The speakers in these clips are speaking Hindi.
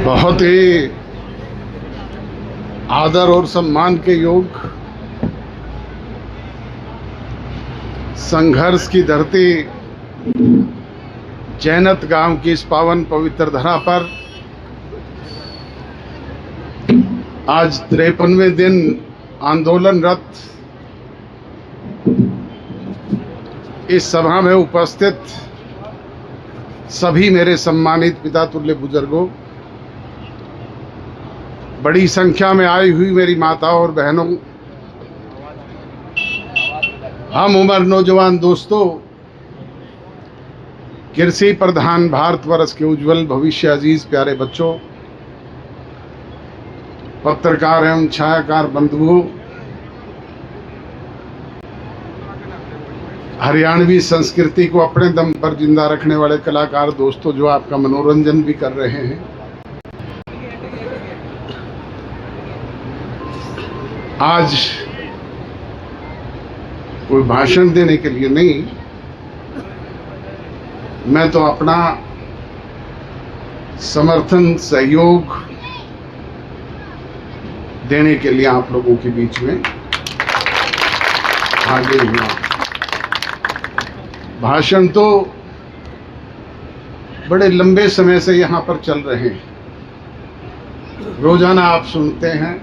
बहुत ही आदर और सम्मान के योग संघर्ष की धरती जैनत गांव की इस पावन पवित्र धरा पर आज 53वें दिन आंदोलनरत इस सभा में उपस्थित सभी मेरे सम्मानित पिता तुल्य बुजुर्गों, बड़ी संख्या में आई हुई मेरी माताओं और बहनों, हम उम्र नौजवान दोस्तों, कृषि प्रधान भारतवर्ष के उज्जवल भविष्य अजीज प्यारे बच्चों, पत्रकार एवं छायाकार बंधुओं, हरियाणवी संस्कृति को अपने दम पर जिंदा रखने वाले कलाकार दोस्तों जो आपका मनोरंजन भी कर रहे हैं। आज कोई भाषण देने के लिए नहीं, मैं तो अपना समर्थन सहयोग देने के लिए आप लोगों के बीच में आगे हुआ। भाषण तो बड़े लंबे समय से यहाँ पर चल रहे हैं, रोजाना आप सुनते हैं,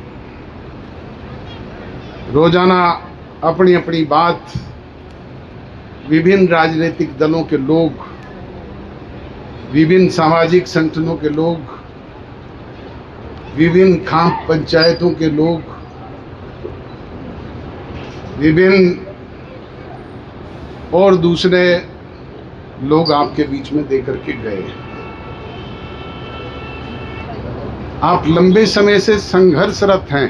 रोजाना अपनी अपनी बात विभिन्न राजनीतिक दलों के लोग, विभिन्न सामाजिक संगठनों के लोग, विभिन्न खाप पंचायतों के लोग, विभिन्न और दूसरे लोग आपके बीच में देकर के गए। आप लंबे समय से संघर्षरत हैं।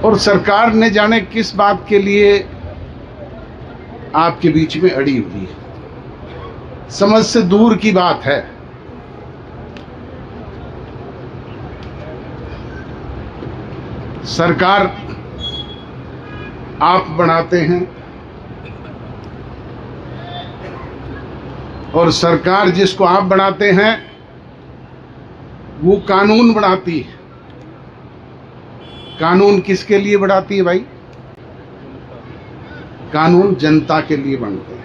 और सरकार ने जाने किस बात के लिए आपके बीच में अड़ी हुई है। समझ से दूर की बात है। सरकार आप बनाते हैं और सरकार जिसको आप बनाते हैं वो कानून बनाती है। कानून किसके लिए बनाती है भाई? कानून जनता के लिए बनते हैं,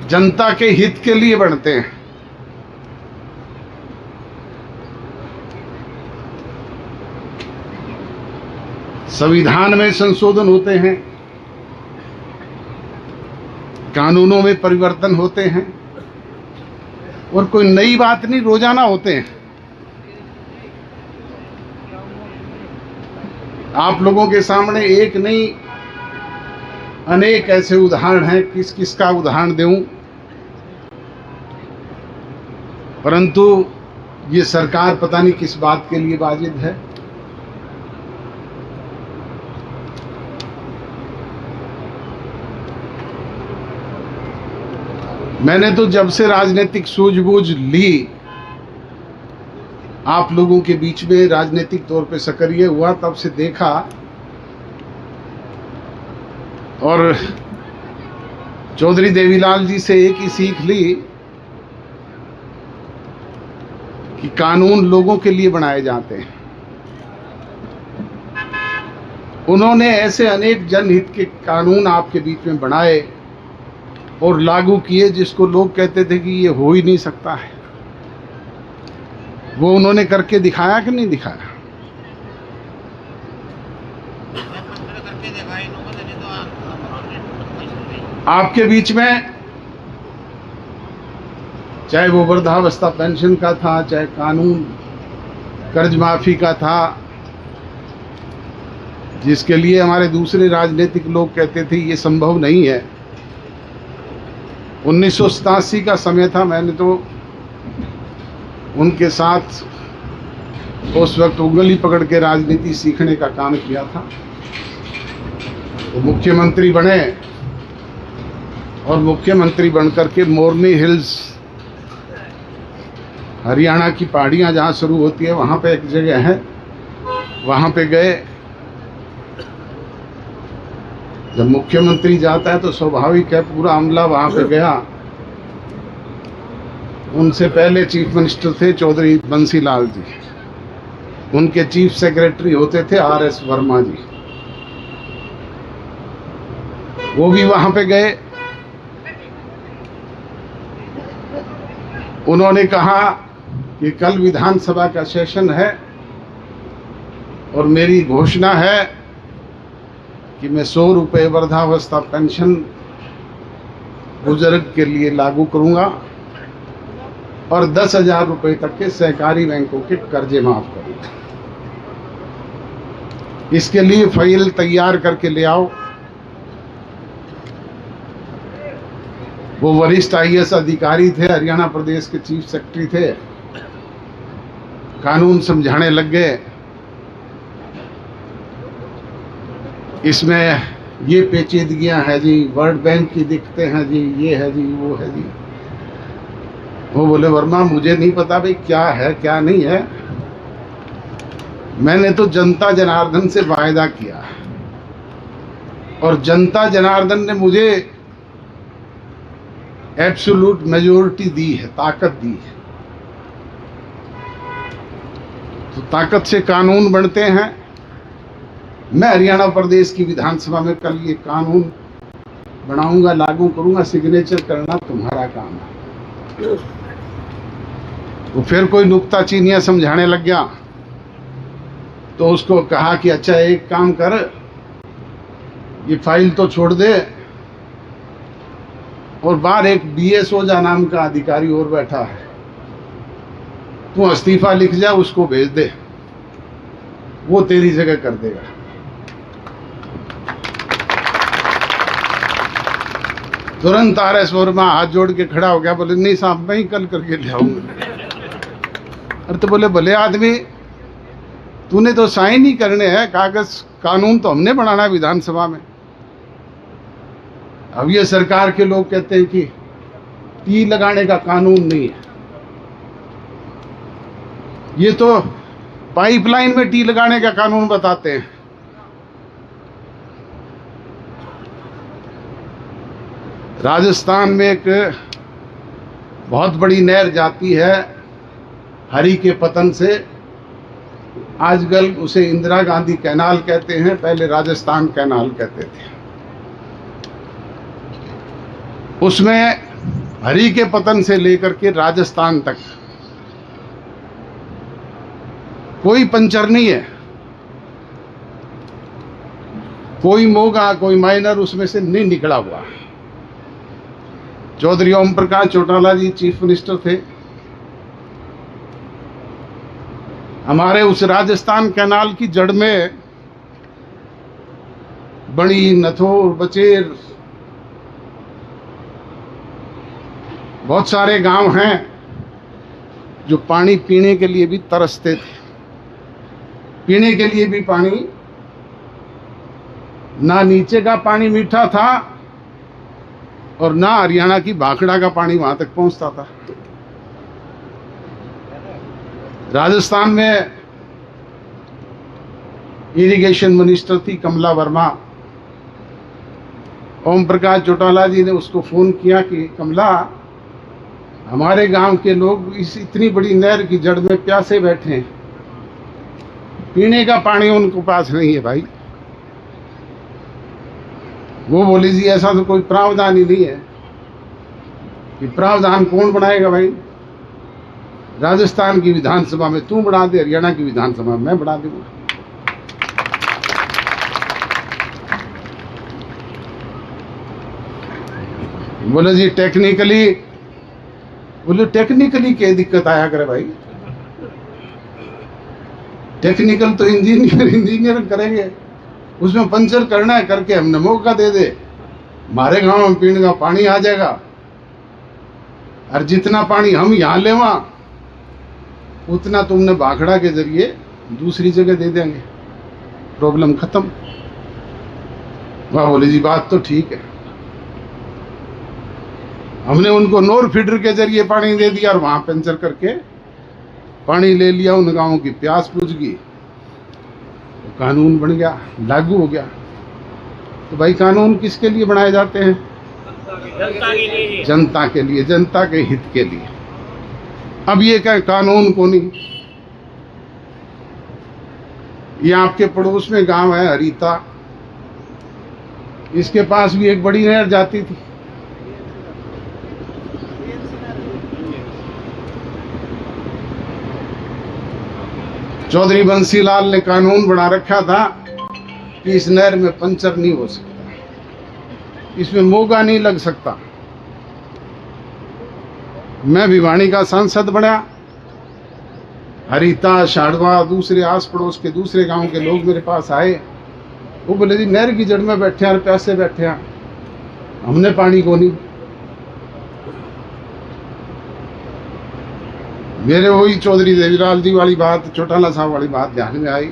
जनता के हित के लिए बनते हैं। संविधान में संशोधन होते हैं, कानूनों में परिवर्तन होते हैं और कोई नई बात नहीं, रोजाना होते हैं। आप लोगों के सामने एक नहीं अनेक ऐसे उदाहरण हैं, किस किस का उदाहरण दूं, परंतु ये सरकार पता नहीं किस बात के लिए वाजिद है। मैंने तो जब से राजनीतिक सूझबूझ ली, आप लोगों के बीच में राजनीतिक तौर पे सक्रिय हुआ, तब से देखा और चौधरी देवीलाल जी से एक ही सीख ली कि कानून लोगों के लिए बनाए जाते हैं। उन्होंने ऐसे अनेक जनहित के कानून आपके बीच में बनाए और लागू किए जिसको लोग कहते थे कि ये हो ही नहीं सकता है। वो उन्होंने करके दिखाया कि नहीं दिखाया? आपके बीच में चाहे वो वृद्धावस्था पेंशन का था, चाहे कानून कर्ज माफी का था, जिसके लिए हमारे दूसरे राजनीतिक लोग कहते थे ये संभव नहीं है। 1987 का समय था, मैंने तो उनके साथ उस वक्त उंगली पकड़ के राजनीति सीखने का काम किया था। वो मुख्यमंत्री बने और मुख्यमंत्री बनकर के मोरनी हिल्स, हरियाणा की पहाड़ियाँ जहाँ शुरू होती है वहाँ पे एक जगह है, वहाँ पे गए जब मुख्यमंत्री जाता है तो स्वाभाविक है पूरा अमला वहां पे गया। उनसे पहले चीफ मिनिस्टर थे चौधरी बंसीलाल जी, उनके चीफ सेक्रेटरी होते थे RS वर्मा जी, वो भी वहां पे गए। उन्होंने कहा कि कल विधानसभा का सेशन है और मेरी घोषणा है कि मैं 100 रुपये वृद्धावस्था पेंशन बुजुर्ग के लिए लागू करूंगा और 10,000 रुपये तक के सहकारी बैंकों के कर्जे माफ करूंगा। इसके लिए फाइल तैयार करके ले आओ। वो वरिष्ठ IAS अधिकारी थे, हरियाणा प्रदेश के चीफ सेक्रेटरी थे, कानून समझाने लग गए। इसमें ये पेचीदगियां हैं जी, वर्ल्ड बैंक की दिक्कतें हैं जी, ये है जी, वो है जी। वो बोले वर्मा मुझे नहीं पता भाई क्या है क्या नहीं है, मैंने तो जनता जनार्दन से वायदा किया और जनता जनार्दन ने मुझे एब्सोल्यूट मेजोरिटी दी है, ताकत दी है। तो ताकत से कानून बनते हैं। मैं हरियाणा प्रदेश की विधानसभा में कल ये कानून बनाऊंगा, लागू करूंगा, सिग्नेचर करना तुम्हारा काम है। वो फिर कोई नुक्ताचीनियां समझाने लग गया तो उसको कहा कि अच्छा एक काम कर, ये फाइल तो छोड़ दे और बाहर एक BS ओझा नाम का अधिकारी और बैठा है, तू इस्तीफा लिख जा, उसको भेज दे, वो तेरी जगह कर देगा। तुरंत RS वर्मा हाथ जोड़ के खड़ा हो गया, बोले नहीं साहब मैं ही कल करके ले आऊंगा। अरे तो बोले भले आदमी, तूने तो साइन ही करने हैं, कागज कानून तो हमने बनाना है विधानसभा में। अब ये सरकार के लोग कहते हैं कि टी लगाने का कानून नहीं है, ये तो पाइपलाइन में टी लगाने का कानून बताते हैं। राजस्थान में एक बहुत बड़ी नहर जाती है हरी के पतन से, आजकल उसे इंदिरा गांधी कैनाल कहते हैं, पहले राजस्थान कैनाल कहते थे। उसमें हरी के पतन से लेकर के राजस्थान तक कोई पंचर नहीं है, कोई मोगा कोई माइनर उसमें से नहीं निकला हुआ। चौधरी ओम प्रकाश चौटाला जी चीफ मिनिस्टर थे। हमारे उस राजस्थान कैनाल की जड़ में बड़ी, नथोर, बचेर बहुत सारे गांव हैं जो पानी पीने के लिए भी तरसते थे। पीने के लिए भी पानी, ना नीचे का पानी मीठा था और ना हरियाणा की भाखड़ा का पानी वहां तक पहुंचता था। राजस्थान में इरिगेशन मिनिस्टर थी कमला वर्मा। ओम प्रकाश चौटाला जी ने उसको फोन किया कि कमला, हमारे गांव के लोग इस इतनी बड़ी नहर की जड़ में प्यासे बैठे हैं, पीने का पानी उनके पास नहीं है भाई। वो बोली जी ऐसा तो कोई प्रावधान ही नहीं है। कि प्रावधान कौन बनाएगा भाई? राजस्थान की विधानसभा में तू बढ़ा दे, हरियाणा की विधानसभा में मैं बढ़ा दूंगा। बोले जी टेक्निकली, बोले टेक्निकली क्या दिक्कत आया करे भाई, टेक्निकल तो इंजीनियर करेंगे, उसमें पंचर करना है करके हमने मौका दे दे, हमारे गांव में पीने का पानी आ जाएगा और जितना पानी हम यहाँ लेवा उतना तुमने भाखड़ा के जरिए दूसरी जगह दे देंगे, प्रॉब्लम खत्म। वाह, बोले जी बात तो ठीक है। हमने उनको नोर फीडर के जरिए पानी दे दिया और वहां पंचर करके पानी ले लिया, उन गांवों की प्यास बुझ गई, कानून बन गया, लागू हो गया। तो भाई कानून किसके लिए बनाए जाते हैं? जनता के लिए। जनता के लिए, जनता के हित के लिए। अब ये क्या कानून को नहीं, ये आपके पड़ोस में गांव है हरीता, इसके पास भी एक बड़ी नहर जाती थी। चौधरी बंसीलाल ने कानून बना रखा था कि इस नहर में पंचर नहीं हो सकता, इसमें मोगा नहीं लग सकता। मैं भिवानी का सांसद बना, हरीता, शाड़वा, दूसरे आस पड़ोस के दूसरे गांव के लोग मेरे पास आए। वो बोले जी नहर की जड़ में बैठे हैं, प्यासे बैठे हैं, हमने पानी को नहीं। मेरे वही चौधरी देवीलाल जी वाली बात, चौटाला साहब वाली बात ध्यान में आई।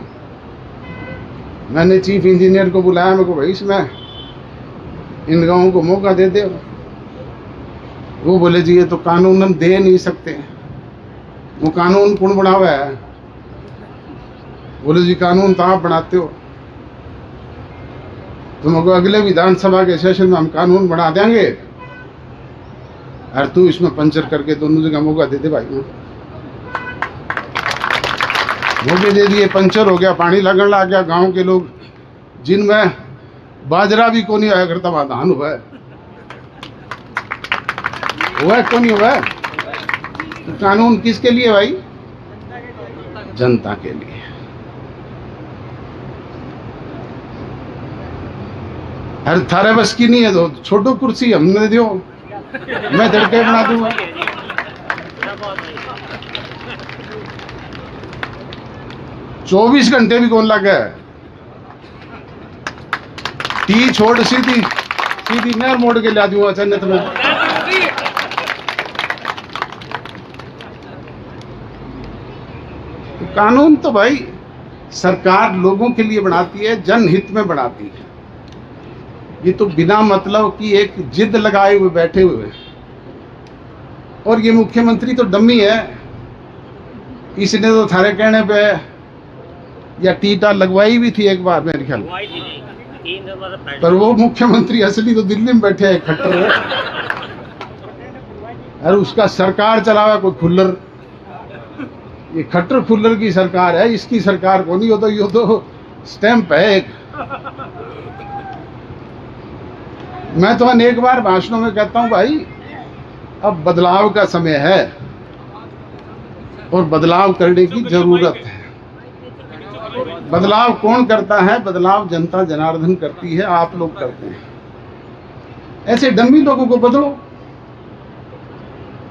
मैंने चीफ इंजीनियर को बुलाया, मेरे को भाई इसमें इन गांवों को मौका दे दे। वो बोले जी ये तो कानून हम दे नहीं सकते। वो कानून कौन बना हुआ है? बोले जी कानून तो आप बनाते हो, तुमको अगले विधानसभा के सेशन में हम कानून बना देंगे और तू इसमें पंचर करके दोनों जगह मौका दे दे। भाई मौके दे दिए, पंचर हो गया, पानी लगने लग गया। गांव के लोग जिनमें बाजरा भी को नहीं आया करता, वहां धान हुआ है क्यों नहीं हुआ है? तो कानून किसके लिए भाई? जनता के लिए। हर थारे बस की नहीं है तो छोटो कुर्सी हमने दियो, मैं धड़के बना दूंगा। 24 घंटे भी कौन लगा है? टी छोड़ सीधी सीधी नहर मोड़ के ला दूंगा जन्नत में। तो कानून तो भाई सरकार लोगों के लिए बनाती है, जनहित में बनाती है। ये तो बिना मतलब की एक जिद लगाए हुए बैठे हुए। और ये मुख्यमंत्री तो डम्मी है, इसने तो थारे कहने पे या टीटा लगवाई भी थी एक बार मेरे ख्याल में, पर वो मुख्यमंत्री असली तो दिल्ली में बैठे है, खट्टर है। और उसका सरकार चलावा कोई खुल्लर, ये खट्टर खुल्लर की सरकार है, इसकी सरकार को नहीं। हो तो स्टैंप है एक। मैं तो अनेक बार भाषणों में कहता हूं भाई अब बदलाव का समय है और बदलाव करने की जरूरत है। बदलाव कौन करता है? बदलाव जनता जनार्दन करती है, आप लोग करते हैं। ऐसे डम्मी लोगों को बदलो।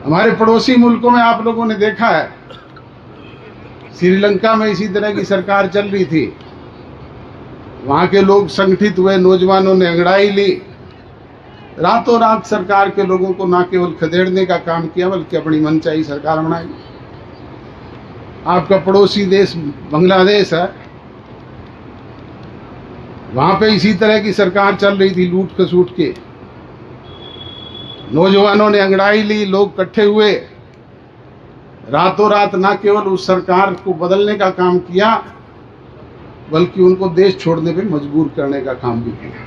हमारे पड़ोसी मुल्कों में आप लोगों ने देखा है, श्रीलंका में इसी तरह की सरकार चल रही थी, वहां के लोग संगठित हुए, नौजवानों ने अंगड़ाई ली, रातों रात सरकार के लोगों को ना केवल खदेड़ने का काम किया बल्कि अपनी मनचाही सरकार बनाई। आपका पड़ोसी देश बांग्लादेश है, वहां पे इसी तरह की सरकार चल रही थी, लूट खसूट के। नौजवानों ने अंगड़ाई ली, लोग इकट्ठे हुए, रातों रात ना केवल उस सरकार को बदलने का काम किया बल्कि उनको देश छोड़ने पे मजबूर करने का काम भी किया।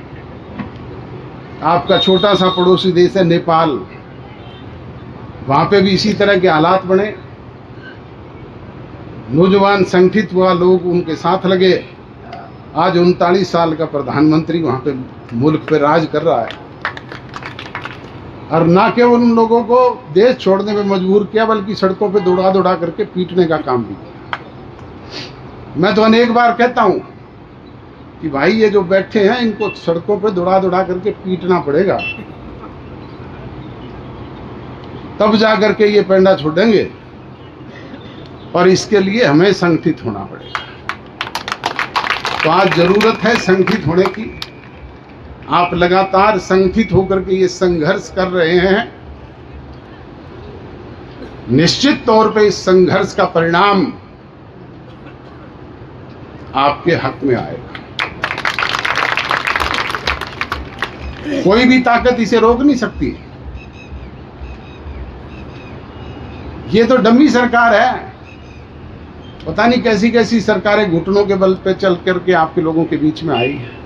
आपका छोटा सा पड़ोसी देश है नेपाल, वहां पे भी इसी तरह के हालात बने। नौजवान संगठित हुआ, लोग उनके साथ लगे। आज 39 साल का प्रधानमंत्री वहां पे मुल्क पे राज कर रहा है और ना केवल उन लोगों को देश छोड़ने में मजबूर किया बल्कि सड़कों पे दौड़ा दौड़ा करके पीटने का काम भी किया। मैं तो अनेक बार कहता हूं कि भाई ये जो बैठे हैं इनको सड़कों पे दौड़ा दौड़ा करके पीटना पड़ेगा, तब जा करके ये पेंडा छोड़ेंगे। और इसके लिए हमें संगठित होना पड़ेगा। तो आज जरूरत है संगठित होने की। आप लगातार संगठित होकर के ये संघर्ष कर रहे हैं। निश्चित तौर पे इस संघर्ष का परिणाम आपके हक में आएगा। कोई भी ताकत इसे रोक नहीं सकती। ये तो डम्मी सरकार है। पता नहीं कैसी कैसी सरकारें घुटनों के बल पे चल करके आपके लोगों के बीच में आई है।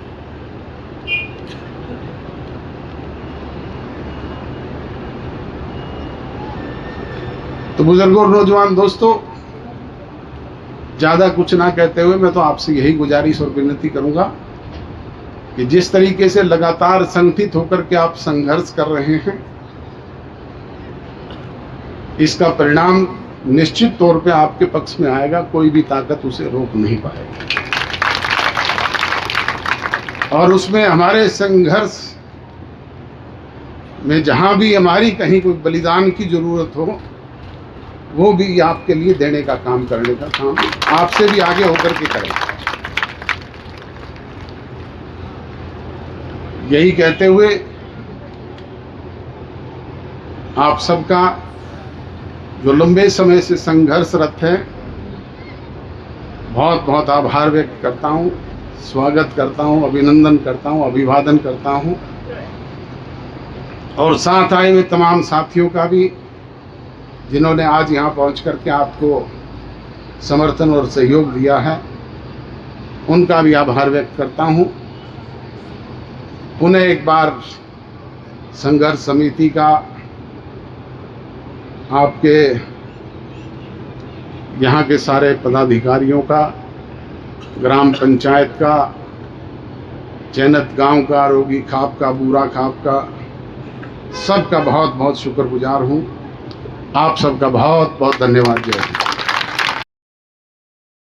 तो बुजुर्गों और नौजवान दोस्तों, ज़्यादा कुछ ना कहते हुए मैं तो आपसे यही गुजारिश और विनती करूंगा कि जिस तरीके से लगातार संगठित होकर के आप संघर्ष कर रहे हैं, इसका परिणाम निश्चित तौर पे आपके पक्ष में आएगा। कोई भी ताकत उसे रोक नहीं पाएगी। और उसमें हमारे संघर्ष में जहां भी हमारी कहीं कोई बलिदान की जरूरत हो, वो भी आपके लिए देने का काम, करने का काम आपसे भी आगे होकर के करें। यही कहते हुए आप सबका जो लंबे समय से संघर्षरत है, बहुत बहुत आभार व्यक्त करता हूँ, स्वागत करता हूँ, अभिनंदन करता हूँ, अभिवादन करता हूँ। और साथ आए हुए तमाम साथियों का भी, जिन्होंने आज यहाँ पहुँच कर के आपको समर्थन और सहयोग दिया है, उनका भी आभार व्यक्त करता हूँ। पुनः एक बार संघर्ष समिति का, आपके यहाँ के सारे पदाधिकारियों का, ग्राम पंचायत का, चैनत गांव का, रोगी खाप का, बूरा खाप का, सबका बहुत बहुत शुक्रगुजार हूँ। आप सबका बहुत बहुत धन्यवाद। जय हिंद।